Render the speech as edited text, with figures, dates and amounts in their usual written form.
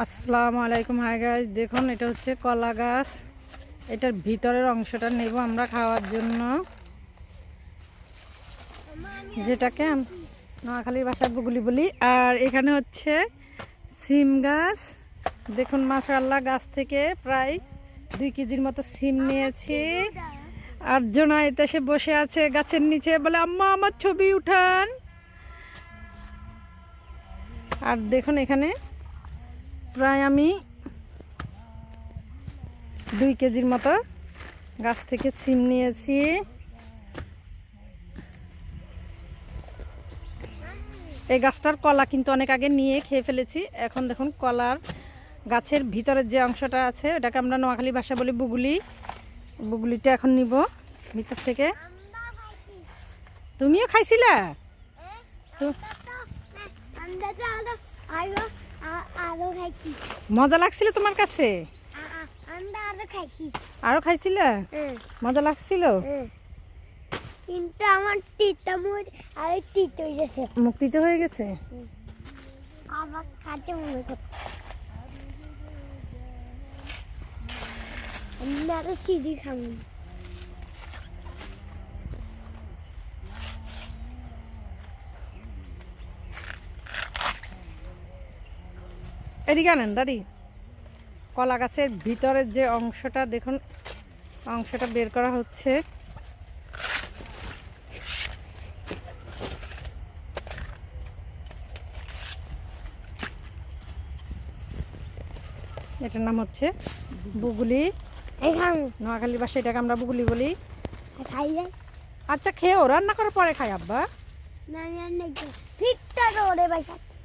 আসসালামু আলাইকুম। Hi guys, দেখুন এটা হচ্ছে কলা গাছ। এটার ভিতরের অংশটা নেব আমরা খাওয়ার জন্য, যেটাকে নোয়াখালীর ভাষায় বুগুলি বলি। আর এখানে হচ্ছে সিম গাছ। দেখুন মাশাআল্লাহ, গাছ থেকে প্রায় 2 কেজির মতো সিম নিয়েছি। আর জোনায়েত এসে বসে আছে গাছের নিচে, বলে আম্মা আমার ছবি উঠান। আর দেখুন এখানে প্রায় আমি 2 কেজির মতো গাছ থেকে সিম নিয়েছি। এই গাছটার কলা কিন্তু অনেক আগে নিয়ে খেয়ে ফেলেছি। এখন দেখুন কলার গাছের ভিতরের যে অংশটা আছে ওটাকে আমরা নোয়াখালী ভাষা বলি বুগুলি। বুগুলিটা এখন নিব ভিতর থেকে। তুমিও খাইছিলা? মজা লাগছিল তোমার কাছে? আরো খাইছিল? মজা লাগছিল কিন্তু আমার তিতা মুখ আর তিতা হয়ে গেছে। মুখ তিতা হয়ে গেছে? আবার খাতে মনে করছে। আমি আরো সিঁড়ি খাবো। এদিকে আনেন দাদি। কলা গাছের ভিতরের যে অংশটা দেখুন, অংশটা বের করা হচ্ছে। এটার নাম হচ্ছে বুগুলি। নোয়াখালী ভাষায় এটাকে আমরা বুগুলি বলি। আচ্ছা খেয়েও, রান্না করার পরে খাই আব্বা। না না না, ঠিক তো ওরে ভাই।